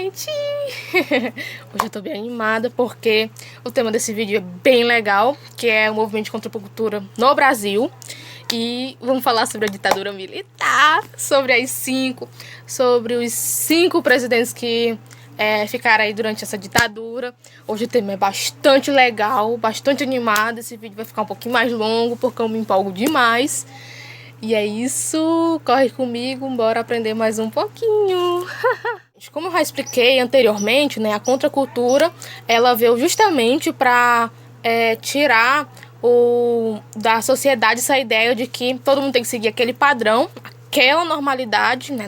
gente! Hoje eu tô bem animada porque o tema desse vídeo é bem legal, que é o movimento de contracultura no Brasil. E vamos falar sobre a ditadura militar, sobre os cinco presidentes que ficaram aí durante essa ditadura. Hoje o tema é bastante legal, bastante animado. Esse vídeo vai ficar um pouquinho mais longo porque eu me empolgo demais. E é isso, corre comigo, bora aprender mais um pouquinho. Como eu já expliquei anteriormente, né, a contracultura, ela veio justamente para tirar da sociedade essa ideia de que todo mundo tem que seguir aquele padrão, aquela normalidade, né,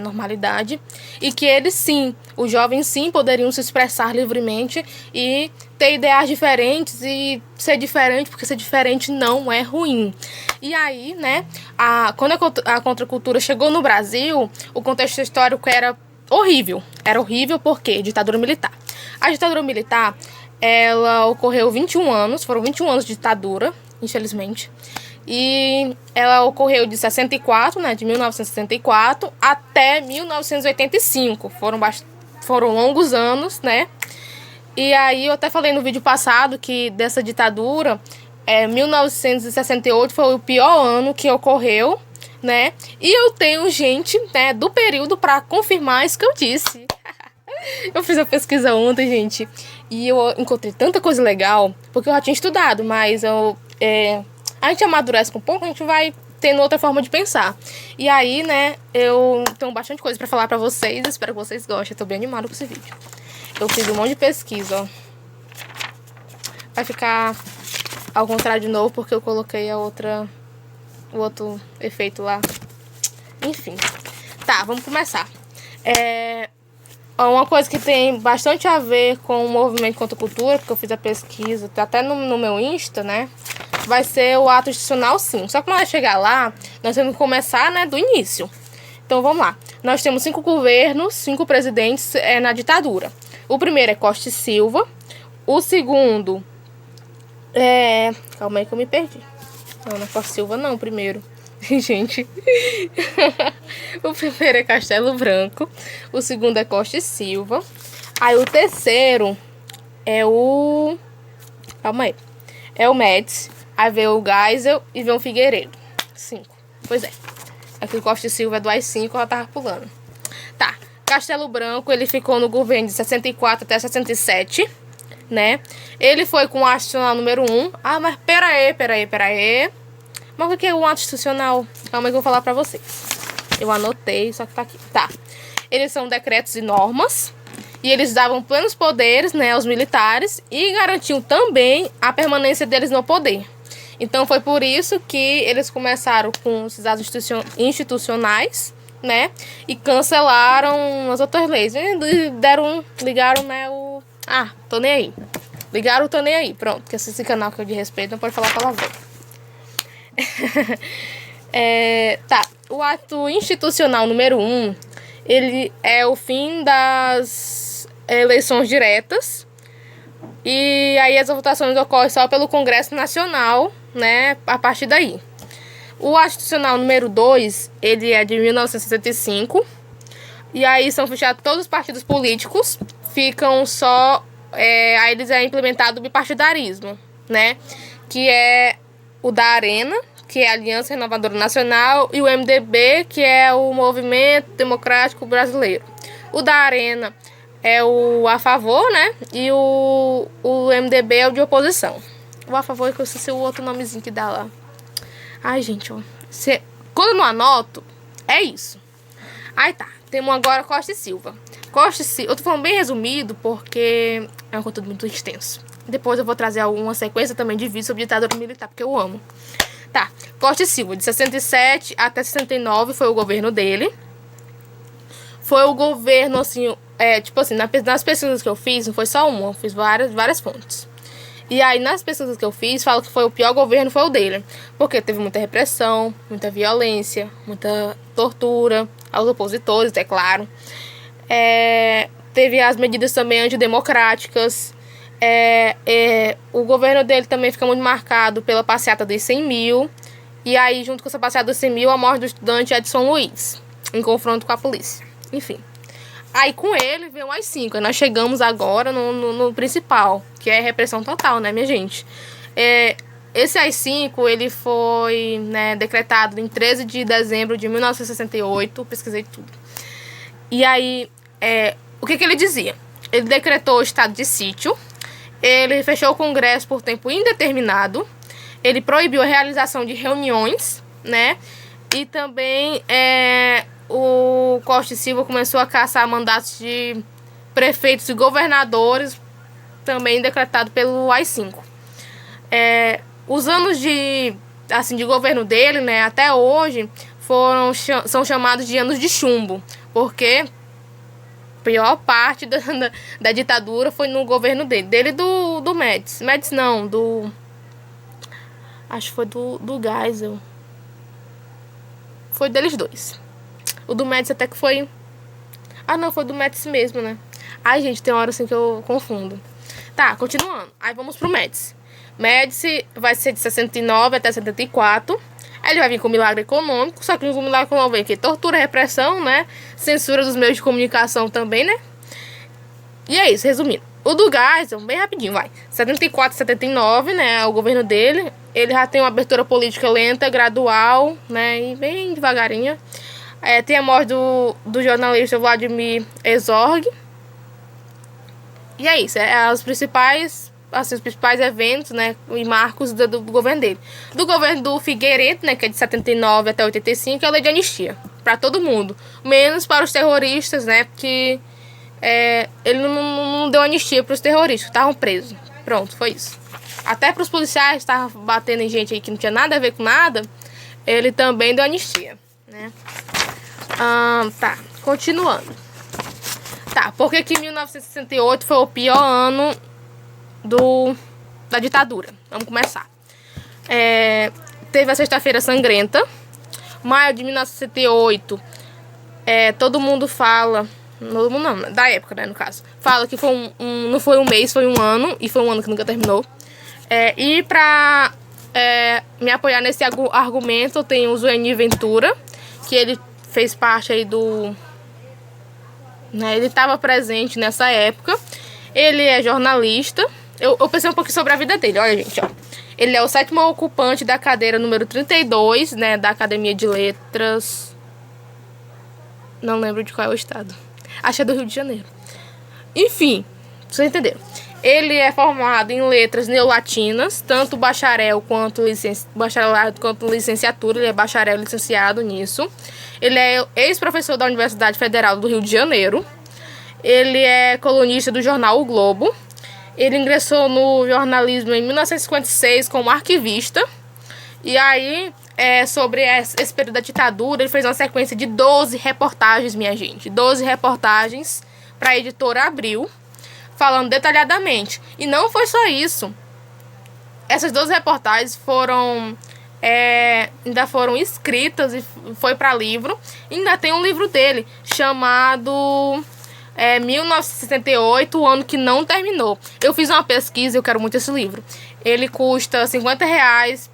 e que eles sim, os jovens sim, poderiam se expressar livremente e ter ideias diferentes e ser diferente, porque ser diferente não é ruim. E aí, né, quando a contracultura chegou no Brasil, o contexto histórico era horrível. Era horrível porque ditadura militar. A ditadura militar, ela ocorreu 21 anos, foram 21 anos de ditadura, infelizmente. E ela ocorreu de 64, né, de 1964 até 1985. Foram longos anos, né? E aí eu até falei no vídeo passado que dessa ditadura, 1968 foi o pior ano que ocorreu, né? E eu tenho gente, né, do período para confirmar isso que eu disse. Eu fiz a pesquisa ontem, gente, e eu encontrei tanta coisa legal, porque eu já tinha estudado, mas a gente amadurece com um pouco, a gente vai tendo outra forma de pensar. E aí, né, eu tenho bastante coisa pra falar pra vocês, espero que vocês gostem, eu tô bem animada com esse vídeo. Eu fiz um monte de pesquisa, ó. Vai ficar ao contrário de novo, porque eu coloquei o outro efeito lá. Enfim. Tá, vamos começar. Uma coisa que tem bastante a ver com o movimento contra a cultura, porque eu fiz a pesquisa, tá até no meu Insta, né? Vai ser o ato institucional, sim. Só que quando nós chegar lá, nós temos que começar, né, do início. Então vamos lá. Nós temos 5 governos, 5 presidentes na ditadura. O primeiro é Costa e Silva. O segundo calma aí que eu me perdi. Não é Costa e Silva não, o primeiro. Gente. O primeiro é Castelo Branco. O segundo é Costa e Silva. Aí o terceiro é o... Calma aí. É o Médici. Aí vem o Geisel e vem o Figueiredo. 5. Pois é. Aqui o Costa e Silva é do AI-5, ela tava pulando. Tá. Castelo Branco, ele ficou no governo de 64 até 67, né? Ele foi com o ato institucional número 1. Ah, mas pera aí. Mas o que é o ato institucional? Calma aí que eu vou falar pra vocês. Eu anotei, só que tá aqui. Tá. Eles são decretos e normas. E eles davam plenos poderes, né, aos militares. E garantiam também a permanência deles no poder. Então foi por isso que eles começaram com esses atos institucionais, né? E cancelaram as outras leis. E ligaram, né, tô nem aí. Ligaram o tô nem aí. Pronto, porque esse canal que é de respeito não pode falar palavrão. Tá. O ato institucional número 1, ele é o fim das eleições diretas. E aí as votações ocorrem só pelo Congresso Nacional, né, a partir daí. O ato institucional número 2, ele é de 1965. E aí são fechados todos os partidos políticos. Ficam só... aí eles implementado o bipartidarismo, né? Que é o da Arena, que é a Aliança Renovadora Nacional, e o MDB, que é o Movimento Democrático Brasileiro. O da Arena é o a favor, né? E o MDB é o de oposição. O a favor é que eu esqueci o outro nomezinho que dá lá. Ai, gente, ó. Quando eu não anoto, é isso. Aí tá, temos agora Costa e Silva. Costa e Silva, eu tô falando bem resumido porque é um conteúdo muito extenso. Depois eu vou trazer alguma sequência também de vídeos sobre ditadura militar, porque eu amo. Tá, Costa e Silva, de 67 até 69 foi o governo dele. Foi o governo, assim, tipo assim, nas pesquisas que eu fiz, não foi só uma, eu fiz várias fontes. E aí, nas pesquisas que eu fiz, falo que foi o pior governo, foi o dele. Porque teve muita repressão, muita violência, muita tortura aos opositores, é claro. Teve as medidas também antidemocráticas. O governo dele também fica muito marcado pela passeata dos 100 mil. E aí, junto com essa passeata dos 100 mil, a morte do estudante Edson Luiz, em confronto com a polícia. Enfim. Aí com ele veio o AI-5. Aí nós chegamos agora no principal, que é repressão total, né, minha gente? Esse AI-5, ele foi, né, decretado em 13 de dezembro de 1968. Pesquisei tudo. E aí, o que ele dizia? Ele decretou o estado de sítio. Ele fechou o Congresso por tempo indeterminado. Ele proibiu a realização de reuniões, né? E também o Costa e Silva começou a caçar mandatos de prefeitos e governadores, também decretado pelo AI-5. Os anos de governo dele, né, até hoje, são chamados de anos de chumbo, porque a pior parte da ditadura foi no governo dele e do Médici. Médici não, acho que foi do Geisel. Foi deles dois. O do Médici até que foi... Ah, não, foi do Médici mesmo, né? Ai, gente, tem hora assim que eu confundo. Tá, continuando. Aí vamos pro Médici. Médici vai ser de 69 até 74. Aí ele vai vir com milagre econômico. Só que o milagre econômico vem aqui. Tortura, repressão, né? Censura dos meios de comunicação também, né? E é isso, resumindo. O do Geisel, bem rapidinho, vai. 74, 79, né? O governo dele. Ele já tem uma abertura política lenta, gradual, né? E bem devagarinho. Tem a morte do jornalista Vladimir Herzog. E é isso. Os principais eventos, né? E marcos do governo dele. Do governo do Figueiredo, né? Que é de 79 até 85, é a lei de anistia. Pra todo mundo. Menos para os terroristas, né? Porque ele não deu anistia para os terroristas que estavam presos. Pronto, foi isso. Até para os policiais que estavam batendo em gente aí que não tinha nada a ver com nada, ele também deu anistia, né? Tá, continuando. Tá, por que 1968 foi o pior ano da ditadura? Vamos começar. Teve a Sexta-feira Sangrenta. Maio de 1968, todo mundo fala... Todo mundo não, da época, né, no caso. Fala que foi não foi um mês, foi um ano. E foi um ano que nunca terminou. E pra me apoiar nesse argumento, eu tenho o Zueni Ventura, que ele fez parte aí né, ele estava presente nessa época. Ele é jornalista. Eu pensei um pouquinho sobre a vida dele, olha, gente, ó. Ele é o 7º ocupante da cadeira número 32, né, da Academia de Letras. Não lembro de qual é o estado. Acho que é do Rio de Janeiro. Enfim, vocês entenderam. Ele é formado em letras neolatinas, tanto bacharelado quanto licenciatura. Ele é bacharel licenciado nisso. Ele é ex-professor da Universidade Federal do Rio de Janeiro. Ele é colunista do jornal O Globo. Ele ingressou no jornalismo em 1956 como arquivista. E aí, sobre esse período da ditadura, ele fez uma sequência de 12 reportagens, minha gente. 12 reportagens para a editora Abril, falando detalhadamente. E não foi só isso. Essas 12 reportagens ainda foram escritas e foi para livro. E ainda tem um livro dele chamado 1968, o ano que não terminou. Eu fiz uma pesquisa, eu quero muito esse livro. Ele custa R$50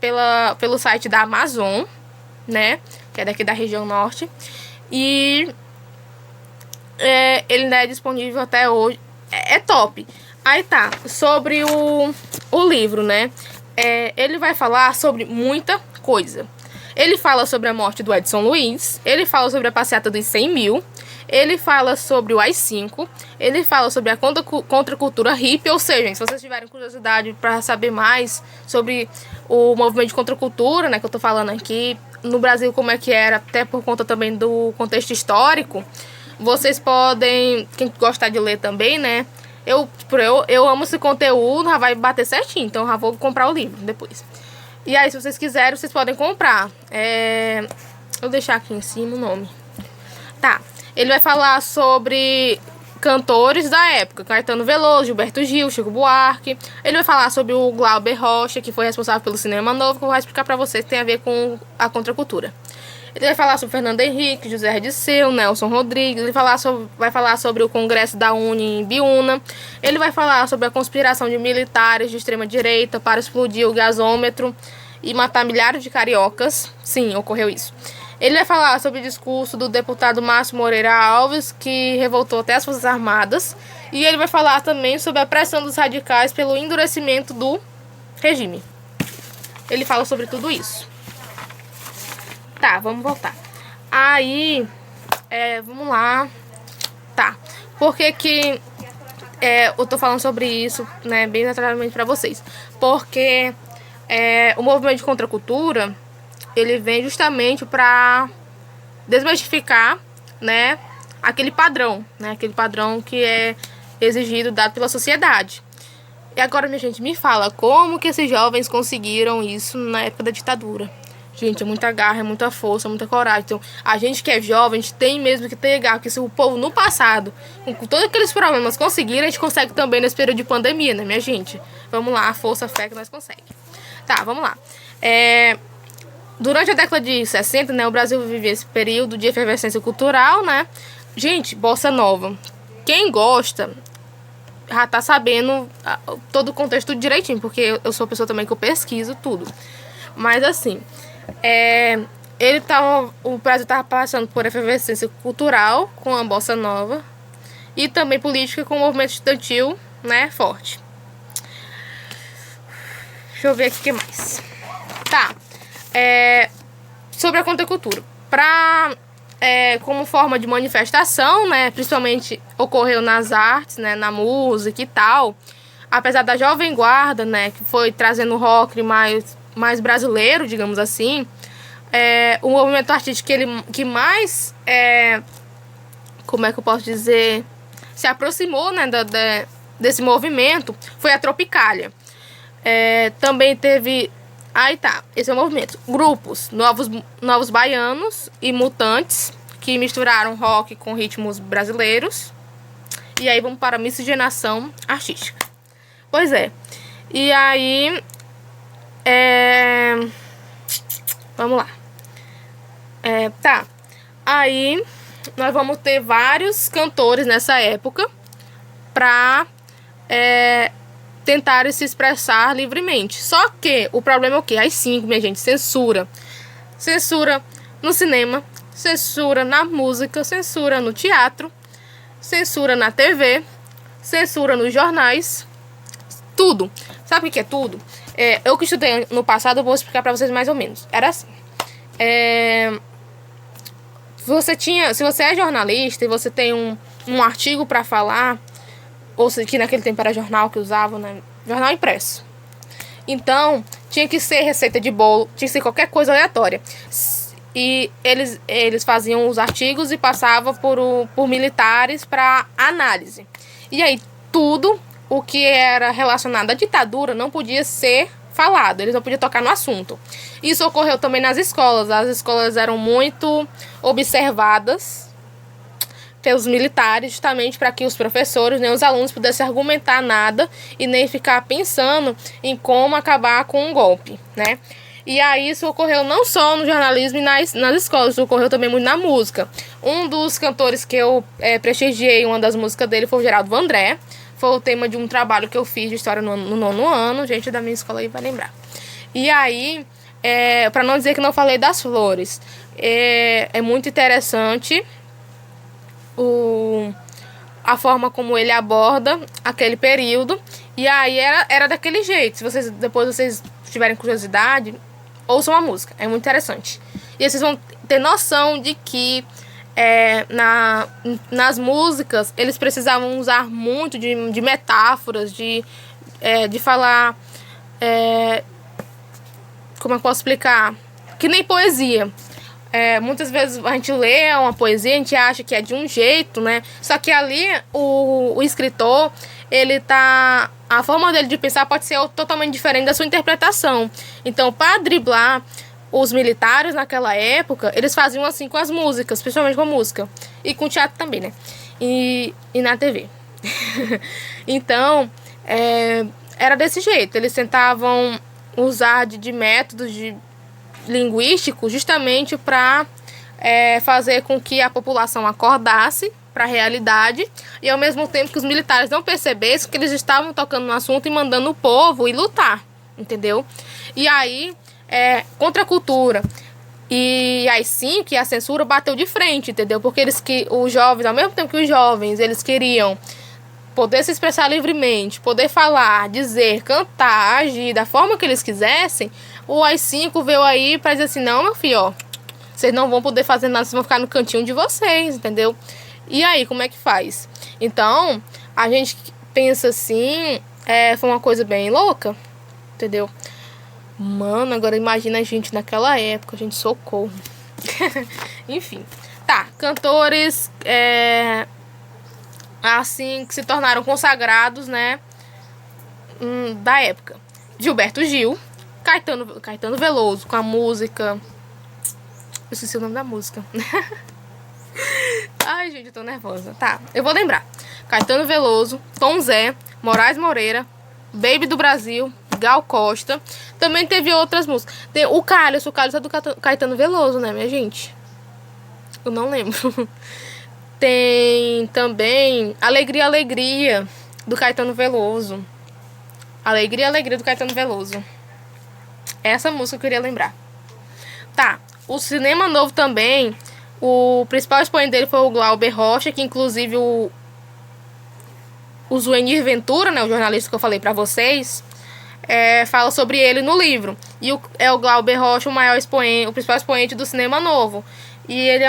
pelo site da Amazon, né? Que é daqui da região norte. E ele ainda é disponível até hoje. É top. Aí tá, sobre o livro, né? Ele vai falar sobre muita coisa. Ele fala sobre a morte do Edson Luiz. Ele fala sobre a passeata dos 100 mil. Ele fala sobre o AI-5. Ele fala sobre a contracultura hippie. Ou seja, se vocês tiverem curiosidade para saber mais sobre o movimento de contracultura, né, que eu tô falando aqui, no Brasil como é que era, até por conta também do contexto histórico, vocês podem, quem gostar de ler também, né, eu amo esse conteúdo, já vai bater certinho, então já vou comprar o livro depois. E aí, se vocês quiserem, vocês podem comprar. Vou deixar aqui em cima o nome. Tá. Ele vai falar sobre cantores da época. Caetano Veloso, Gilberto Gil, Chico Buarque. Ele vai falar sobre o Glauber Rocha, que foi responsável pelo cinema novo, que eu vou explicar pra vocês, que tem a ver com a contracultura. Ele vai falar sobre Fernando Henrique, José Dirceu, Nelson Rodrigues. Ele vai falar sobre o Congresso da UNE em Biúna. Ele vai falar sobre a conspiração de militares de extrema-direita para explodir o gasômetro e matar milhares de cariocas. Sim, ocorreu isso. Ele vai falar sobre o discurso do deputado Márcio Moreira Alves, que revoltou até as Forças Armadas. E ele vai falar também sobre a pressão dos radicais pelo endurecimento do regime. Ele fala sobre tudo isso. Tá, vamos voltar. Aí, vamos lá. Tá, por que eu tô falando sobre isso, né, bem detalhadamente pra vocês? Porque o movimento de contracultura, ele vem justamente pra desmistificar, né, aquele padrão que é exigido, dado pela sociedade. E agora, minha gente, me fala, como que esses jovens conseguiram isso na época da ditadura? Gente, é muita garra, é muita força, é muita coragem. Então, a gente que é jovem, a gente tem mesmo que ter garra. Porque se o povo no passado, com todos aqueles problemas, conseguiram, a gente consegue também nesse período de pandemia, né, minha gente? Vamos lá, a força, a fé que nós conseguimos. Tá, vamos lá. Durante a década de 60, né, o Brasil vivia esse período de efervescência cultural, né? Gente, bossa nova. Quem gosta já tá sabendo todo o contexto direitinho, porque eu sou uma pessoa também que eu pesquiso tudo. Mas assim, o Brasil tava passando por efervescência cultural com a bossa nova e também política com o movimento estudantil, né, forte. Deixa eu ver aqui o que mais. Tá. Sobre a contracultura. Como forma de manifestação, né, principalmente ocorreu nas artes, né, na música e tal. Apesar da Jovem Guarda, né, que foi trazendo rock mais brasileiro, digamos assim, o movimento artístico que mais, como é que eu posso dizer, se aproximou, né, desse movimento foi a Tropicália. Também teve... Aí tá, esse é o movimento. Grupos, novos baianos e mutantes, que misturaram rock com ritmos brasileiros. E aí vamos para a miscigenação artística. Pois é. E aí... Vamos lá. Tá. Aí nós vamos ter vários cantores nessa época pra... tentarem se expressar livremente. Só que o problema é o quê? As 5, minha gente, censura. Censura no cinema, censura na música, censura no teatro, censura na TV, censura nos jornais, tudo. Sabe o que é tudo? Eu que estudei no passado, eu vou explicar pra vocês mais ou menos. Era assim. Se você é jornalista e você tem um artigo pra falar, ou seja, que naquele tempo era jornal que usavam, né? Jornal impresso. Então, tinha que ser receita de bolo, tinha que ser qualquer coisa aleatória. E eles faziam os artigos e passavam por militares para análise. E aí, tudo o que era relacionado à ditadura não podia ser falado, eles não podiam tocar no assunto. Isso ocorreu também nas escolas. As escolas eram muito observadas pelos militares, justamente para que os professores nem os alunos pudessem argumentar nada e nem ficar pensando em como acabar com um golpe, né? E aí isso ocorreu não só no jornalismo e nas escolas, isso ocorreu também muito na música. Um dos cantores que eu prestigiei, uma das músicas dele foi o Geraldo Vandré. Foi o tema de um trabalho que eu fiz de história no 9º ano, gente da minha escola aí vai lembrar. E aí, para não dizer que não falei das flores, é muito interessante a forma como ele aborda aquele período. E aí era daquele jeito. Se depois vocês tiverem curiosidade, ouçam a música, é muito interessante. E vocês vão ter noção de que nas músicas eles precisavam usar muito de metáforas, de falar, como eu posso explicar, que nem poesia. Muitas vezes a gente lê uma poesia, a gente acha que é de um jeito, né? Só que ali o escritor, a forma dele de pensar pode ser totalmente diferente da sua interpretação. Então, para driblar os militares naquela época, eles faziam assim com as músicas, principalmente com a música. E com o teatro também, né? E na TV. Então, era desse jeito. Eles tentavam usar de métodos linguísticos justamente para fazer com que a população acordasse para a realidade e ao mesmo tempo que os militares não percebessem que eles estavam tocando no assunto e mandando o povo ir lutar, entendeu? E aí, contra a cultura E aí sim que a censura bateu de frente, entendeu? Porque os jovens, ao mesmo tempo que os jovens, eles queriam poder se expressar livremente, poder falar, dizer, cantar, agir da forma que eles quisessem, o AI-5 veio aí pra dizer assim, não, meu filho, ó, vocês não vão poder fazer nada, vocês vão ficar no cantinho de vocês, entendeu? E aí, como é que faz? Então, a gente pensa assim, foi uma coisa bem louca, entendeu? Mano, agora imagina a gente naquela época, a gente socorro. Enfim, tá, cantores, assim, que se tornaram consagrados, né, da época. Gilberto Gil, Caetano Veloso, com a música... Eu esqueci o nome da música. Ai, gente, eu tô nervosa. Tá, eu vou lembrar. Caetano Veloso, Tom Zé, Moraes Moreira, Baby do Brasil, Gal Costa. Também teve outras músicas. Tem o Carlos é do Caetano Veloso, né, minha gente? Eu não lembro. Tem também Alegria, Alegria, do Caetano Veloso. Alegria, Alegria, do Caetano Veloso. Essa música eu queria lembrar. Tá, o Cinema Novo também, o principal expoente dele foi o Glauber Rocha, que inclusive o Zuenir Ventura, né, o jornalista que eu falei pra vocês, fala sobre ele no livro. E o Glauber Rocha o maior expoente, o principal expoente do Cinema Novo. E ele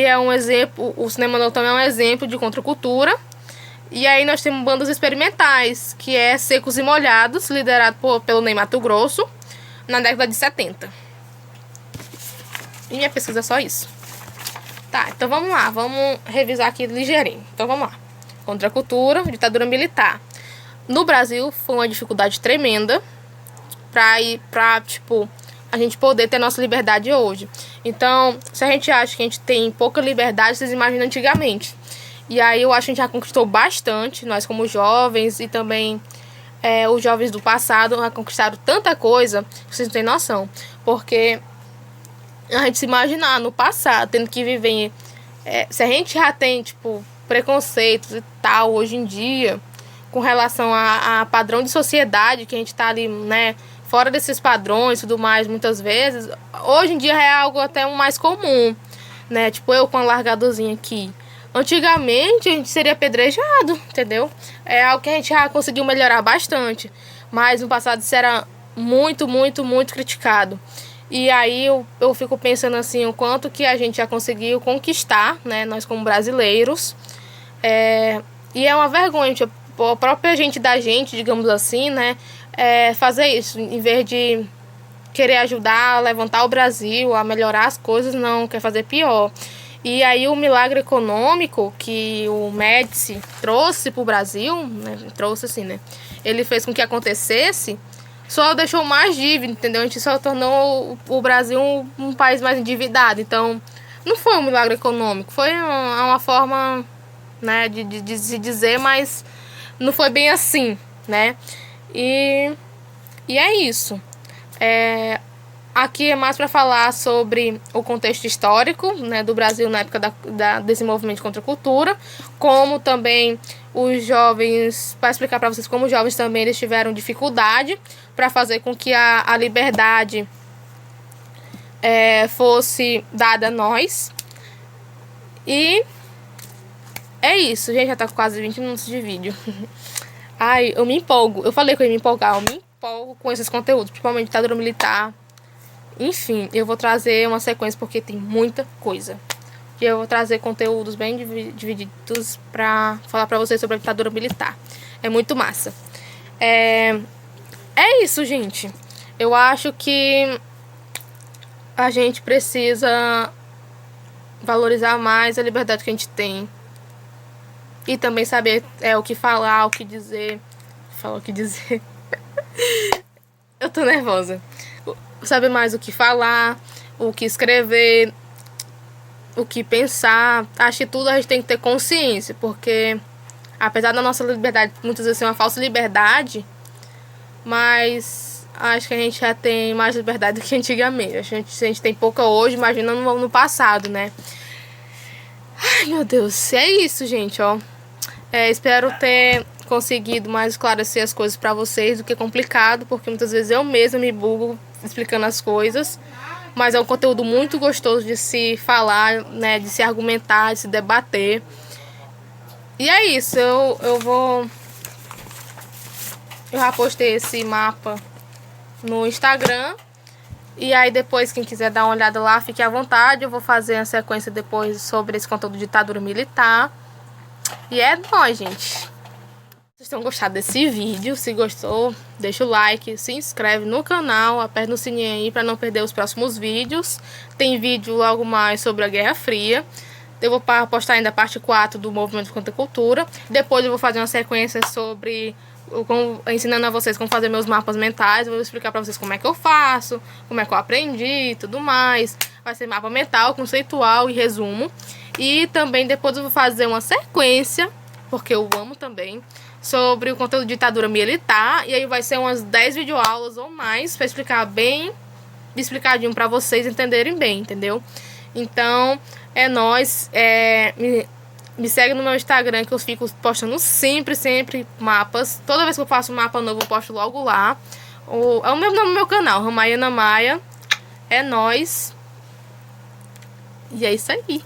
é um exemplo, o Cinema Novo também é um exemplo de contracultura. E aí nós temos bandas experimentais, que é Secos e Molhados, liderado pelo Ney Matogrosso, na década de 70. E minha pesquisa é só isso. Tá, então vamos lá, vamos revisar aqui ligeirinho. Então vamos lá. Contracultura, ditadura militar. No Brasil foi uma dificuldade tremenda tipo, a gente poder ter nossa liberdade hoje. Então, se a gente acha que a gente tem pouca liberdade, vocês imaginam antigamente. E aí eu acho que a gente já conquistou bastante, nós como jovens e também os jovens do passado já conquistaram tanta coisa, vocês não têm noção. Porque a gente se imaginar no passado, tendo que viver... se a gente já tem, tipo, preconceitos e tal, hoje em dia, com relação a padrão de sociedade, que a gente tá ali, né, fora desses padrões e tudo mais, muitas vezes, hoje em dia é algo até mais comum, né, tipo eu com a largadorzinha aqui. Antigamente a gente seria apedrejado, entendeu? É algo que a gente já conseguiu melhorar bastante, mas no passado isso era muito, muito, muito criticado. E aí eu fico pensando assim, o quanto que a gente já conseguiu conquistar, né, nós como brasileiros. E é uma vergonha, tipo, a própria gente da gente, digamos assim, né, fazer isso, em vez de querer ajudar a levantar o Brasil, a melhorar as coisas, não, quer fazer pior. E aí o milagre econômico que o Médici trouxe para o Brasil, né, trouxe assim, né, ele fez com que acontecesse, só deixou mais dívida, entendeu? A gente só tornou o Brasil um país mais endividado. Então, não foi um milagre econômico, foi uma forma, né, de se dizer, mas não foi bem assim, né? E é isso. Aqui é mais para falar sobre o contexto histórico, né, do Brasil na época desse movimento contra a cultura, como também os jovens, para explicar para vocês como os jovens também eles tiveram dificuldade para fazer com que a liberdade fosse dada a nós. E é isso, gente, já tá com quase 20 minutos de vídeo. Ai, eu me empolgo, eu falei que eu ia me empolgar, eu me empolgo com esses conteúdos, principalmente ditadura militar. Enfim, eu vou trazer uma sequência porque tem muita coisa. E eu vou trazer conteúdos bem divididos pra falar pra vocês sobre a ditadura militar. É muito massa. É isso, gente. Eu acho que a gente precisa valorizar mais a liberdade que a gente tem. E também saber o que falar, o que dizer. Falar o que dizer. Eu tô nervosa. Saber mais o que falar, o que escrever, o que pensar. Acho que tudo a gente tem que ter consciência, porque apesar da nossa liberdade muitas vezes ser uma falsa liberdade, mas acho que a gente já tem mais liberdade do que antigamente. Se a gente tem pouca hoje, imagina no passado, né? Ai, meu Deus. É isso, gente, ó. Espero ter conseguido mais esclarecer as coisas pra vocês do que complicado, porque muitas vezes eu mesma me bugo explicando as coisas. mas é um conteúdo muito gostoso de se falar, né, de se argumentar, de se debater. E é isso, eu já postei esse mapa no Instagram. E aí depois, quem quiser dar uma olhada lá, fique à vontade. Eu vou fazer a sequência depois sobre esse conteúdo de ditadura militar. E é nóis, gente. Vocês tenham gostado desse vídeo. Se gostou, deixa o like, se inscreve no canal, aperta no sininho aí para não perder os próximos vídeos. Tem vídeo logo mais sobre a Guerra Fria. Eu vou postar ainda a parte 4 do movimento contra a cultura. Depois eu vou fazer uma sequência sobre... ensinando a vocês como fazer meus mapas mentais. Eu vou explicar pra vocês como é que eu faço, como é que eu aprendi e tudo mais. Vai ser mapa mental, conceitual e resumo. E também depois eu vou fazer uma sequência, porque eu amo também, sobre o conteúdo de ditadura militar. E aí vai ser umas 10 videoaulas ou mais pra explicar bem explicadinho pra vocês entenderem bem, entendeu? Então, é nóis. Me segue no meu Instagram, que eu fico postando sempre mapas. Toda vez que eu faço um mapa novo, eu posto logo lá. É o mesmo nome do meu canal, Ramayana Maia. É nóis. E é isso aí.